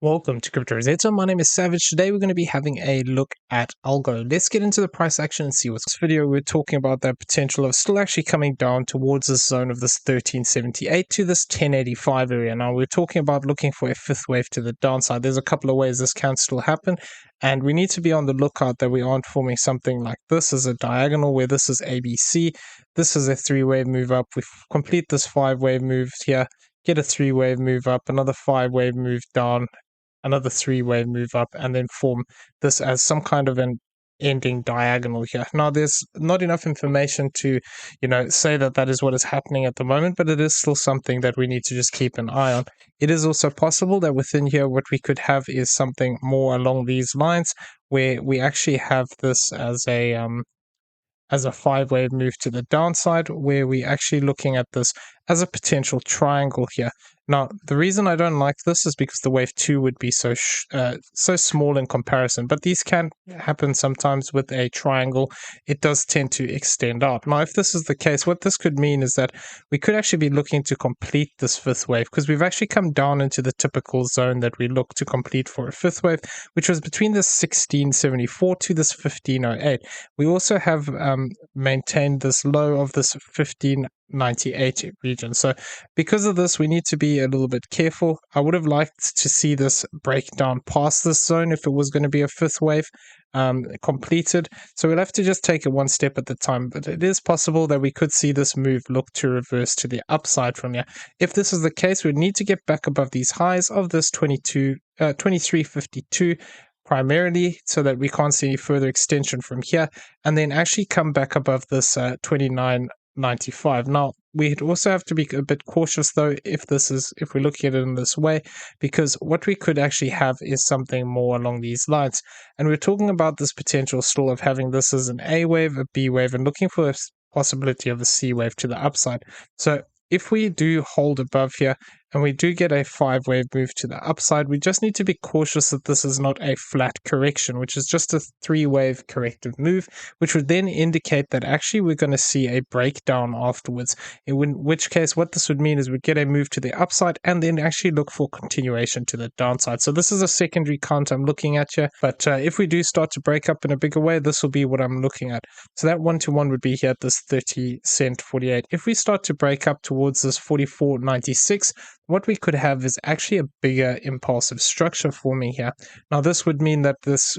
Welcome to Crypto Rosetta. My name is Savage. Today we're going to be having a look at Algo. Let's get into the price action and see what's this video. We're talking about the potential of still actually coming down towards this zone of this 1378 to this 1085 area. Now we're talking about looking for a fifth wave to the downside. There's a couple of ways this can still happen, and we need to be on the lookout that we aren't forming something like this as a diagonal where this is ABC. This is a three-wave move up. We complete this five-wave move here, get a three-wave move up, another five-wave move down, another three-wave move up, and then form this as some kind of an ending diagonal here. Now, there's not enough information to, say that that is what is happening at the moment, but it is still something that we need to just keep an eye on. It is also possible that within here, what we could have is something more along these lines, where we actually have this as a five-wave move to the downside, where we're actually looking at this as a potential triangle here. Now, the reason I don't like this is because the wave 2 would be so small in comparison, but these can happen sometimes with a triangle. It does tend to extend out. Now, if this is the case, what this could mean is that we could actually be looking to complete this fifth wave, because we've actually come down into the typical zone that we look to complete for a fifth wave, which was between this 1674 to this 1508. We also have maintained this low of this 1598 region. So because of this, we need to be a little bit careful. I would have liked to see this break down past this zone if it was going to be a fifth wave completed. So we'll have to just take it one step at a time, but it is possible that we could see this move look to reverse to the upside from here. If this is the case, we need to get back above these highs of this 2352 primarily, so that we can't see any further extension from here, and then actually come back above this 2995. Now, we'd also have to be a bit cautious though if we're looking at it in this way, because what we could actually have is something more along these lines, and we're talking about this potential still of having this as an A wave, a B wave, and looking for a possibility of a C wave to the upside. So if we do hold above here and we do get a five-wave move to the upside, we just need to be cautious that this is not a flat correction, which is just a three-wave corrective move, which would then indicate that actually we're going to see a breakdown afterwards, in which case what this would mean is we'd get a move to the upside and then actually look for continuation to the downside. So this is a secondary count I'm looking at here, but if we do start to break up in a bigger way, this will be what I'm looking at. So that 1-to-1 would be here at this 30 cent 48. If we start to break up towards this 44.96, what we could have is actually a bigger impulsive structure forming here. Now, this would mean that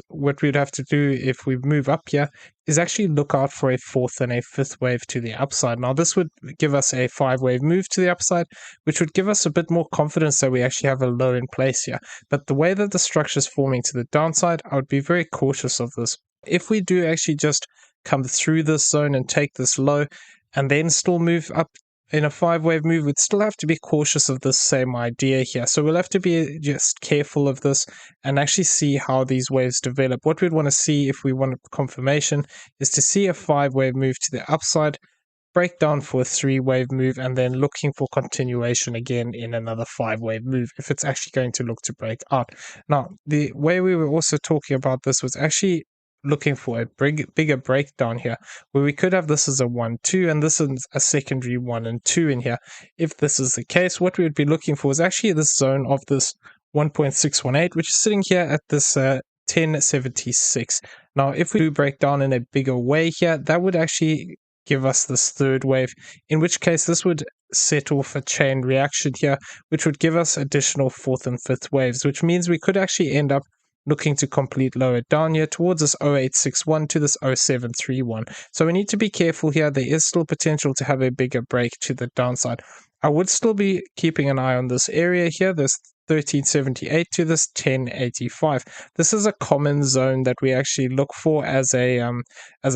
what we'd have to do if we move up here is actually look out for a fourth and a fifth wave to the upside. Now, this would give us a five-wave move to the upside, which would give us a bit more confidence that we actually have a low in place here. But the way that the structure is forming to the downside, I would be very cautious of this. If we do actually just come through this zone and take this low and then still move up in a five-wave move, we'd still have to be cautious of this same idea here. So we'll have to be just careful of this and actually see how these waves develop. What we'd want to see if we want confirmation is to see a five-wave move to the upside, break down for a three-wave move, and then looking for continuation again in another five-wave move if it's actually going to look to break out. Now, the way we were also talking about this was actually looking for a bigger breakdown here, where we could have this as a 1-2 and this is a secondary 1 and 2 in here. If this is the case, what we would be looking for is actually this zone of this 1.618, which is sitting here at this 1076. Now, if we do break down in a bigger way here, that would actually give us this third wave, in which case this would set off a chain reaction here, which would give us additional fourth and fifth waves, which means we could actually end up looking to complete lower down here towards this 0861 to this 0731. So we need to be careful here. There is still potential to have a bigger break to the downside. I would still be keeping an eye on this area here, this 1378 to this 1085. This is a common zone that we actually look for as a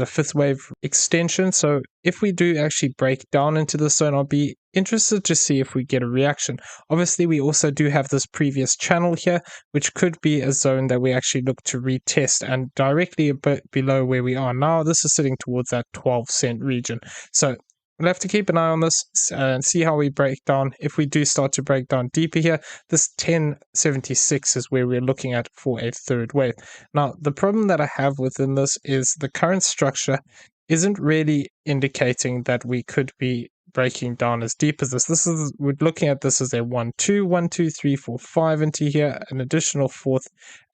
fifth wave extension. So if we do actually break down into this zone, I'll be interested to see if we get a reaction. Obviously, we also do have this previous channel here, which could be a zone that we actually look to retest, and directly a bit below where we are now, this is sitting towards that 12-cent region. So we'll have to keep an eye on this and see how we break down. If we do start to break down deeper here, this 1076 is where we're looking at for a third wave. Now, the problem that I have within this is the current structure isn't really indicating that we could be breaking down as deep as this. We're looking at this as a 1 2 1 2 3 4 5 into here, an additional fourth,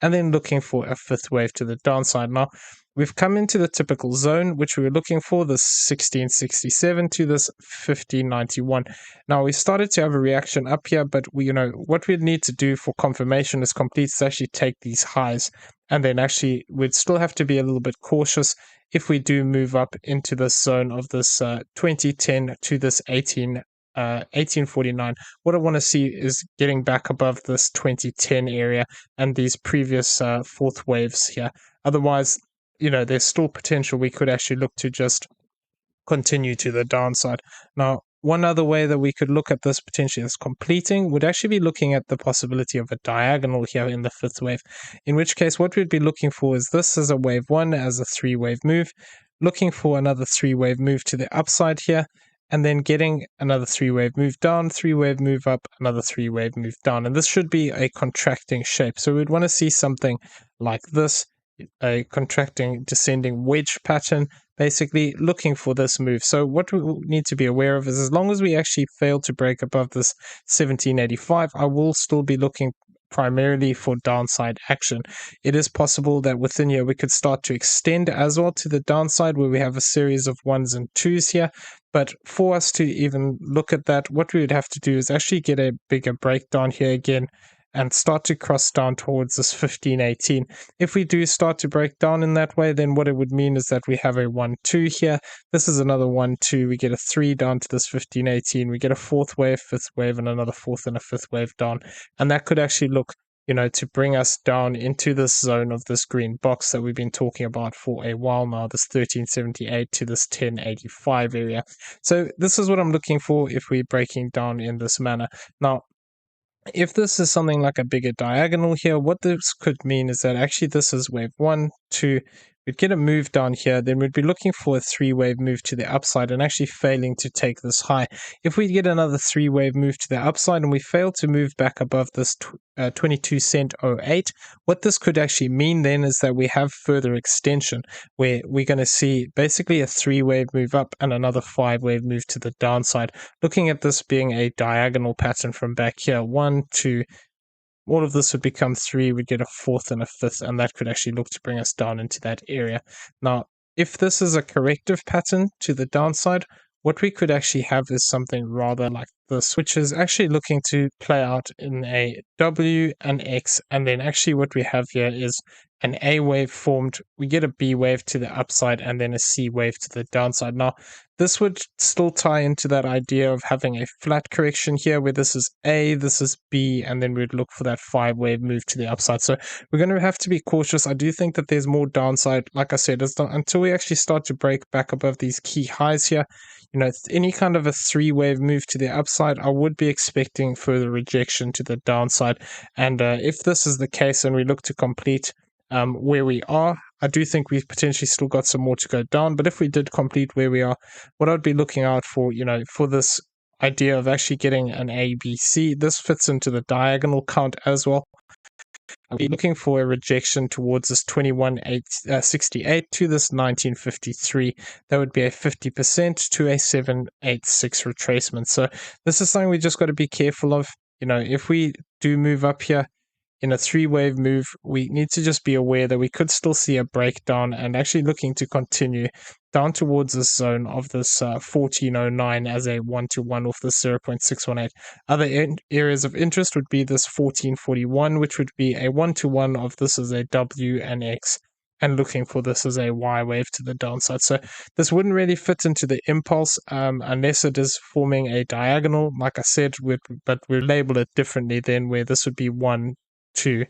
and then looking for a fifth wave to the downside. Now we've come into the typical zone which we were looking for, this 1667 to this 1591. Now we started to have a reaction up here, but what we need to do for confirmation is complete is actually take these highs, and then actually we'd still have to be a little bit cautious if we do move up into this zone of this 2010 to this 1849. What I want to see is getting back above this 2010 area and these previous fourth waves here. Otherwise, there's still potential we could actually look to just continue to the downside. Now, one other way that we could look at this potentially as completing would actually be looking at the possibility of a diagonal here in the fifth wave, in which case what we'd be looking for is this as a wave one, as a three-wave move, looking for another three-wave move to the upside here, and then getting another three-wave move down, three-wave move up, another three-wave move down. And this should be a contracting shape. So we'd want to see something like this, a contracting descending wedge pattern, basically looking for this move. So what we need to be aware of is, as long as we actually fail to break above this 1785, I will still be looking primarily for downside action. It is possible that within here we could start to extend as well to the downside, where we have a series of ones and twos here. But for us to even look at that, what we would have to do is actually get a bigger breakdown here again and start to cross down towards this 1518. If we do start to break down in that way, then what it would mean is that we have a 1-2 here. This is another 1-2. We get a 3 down to this 1518. We get a fourth wave, fifth wave, and another fourth and a fifth wave down. And that could actually look, to bring us down into this zone of this green box that we've been talking about for a while now, this 1378 to this 1085 area. So this is what I'm looking for if we're breaking down in this manner. Now, if this is something like a bigger diagonal here, what this could mean is that actually this is wave 1, 2, we'd get a move down here, then we'd be looking for a three-wave move to the upside and actually failing to take this high. If we get another three-wave move to the upside and we fail to move back above this 22 cent 08, what this could actually mean then is that we have further extension, where we're going to see basically a three-wave move up and another five-wave move to the downside, looking at this being a diagonal pattern from back here, 1, 2, all of this would become 3, we'd get a fourth and a fifth, and that could actually look to bring us down into that area. Now, if this is a corrective pattern to the downside, what we could actually have is something rather like this, which is actually looking to play out in a W, an X, and then actually what we have here is an A wave formed, we get a B wave to the upside, and then a C wave to the downside. Now, this would still tie into that idea of having a flat correction here, where this is A, this is B, and then we'd look for that five wave move to the upside. So we're going to have to be cautious. I do think that there's more downside. Like I said, until we actually start to break back above these key highs here, any kind of a three wave move to the upside, I would be expecting further rejection to the downside. And if this is the case and we look to complete where we are, I do think we've potentially still got some more to go down. But if we did complete where we are, what I'd be looking out for, for this idea of actually getting an ABC, this fits into the diagonal count as well. I'll be looking for a rejection towards this 21.68 to this 1953. That would be a 50% to a 786 retracement. So this is something we just got to be careful of. If we do move up here in a three-wave move, we need to just be aware that we could still see a breakdown and actually looking to continue down towards this zone of this 1409 as a 1-to-1 off this 0.618. Other areas of interest would be this 1441, which would be a 1-to-1 of this as a W and X, and looking for this as a Y wave to the downside. So this wouldn't really fit into the impulse unless it is forming a diagonal, like I said, but we'll label it differently then, where this would be 1, 2,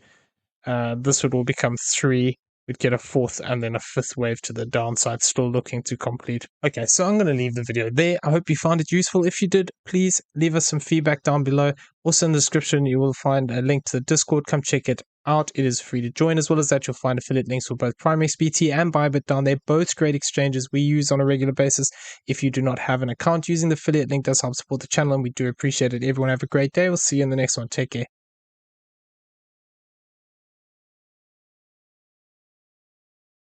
this would all become 3, we'd get a fourth and then a fifth wave to the downside, still looking to complete. Okay, so I'm going to leave the video there. I hope you found it useful. If you did, please leave us some feedback down below. Also in the description you will find a link to the Discord. Come check it out. It is free to join. As well as that, you'll find affiliate links for both Primax BT and BYBIT down there, both great exchanges we use on a regular basis. If you do not have an account, using the affiliate link does help support the channel, and we do appreciate it. Everyone have a great day. We'll see you in the next one. Take care.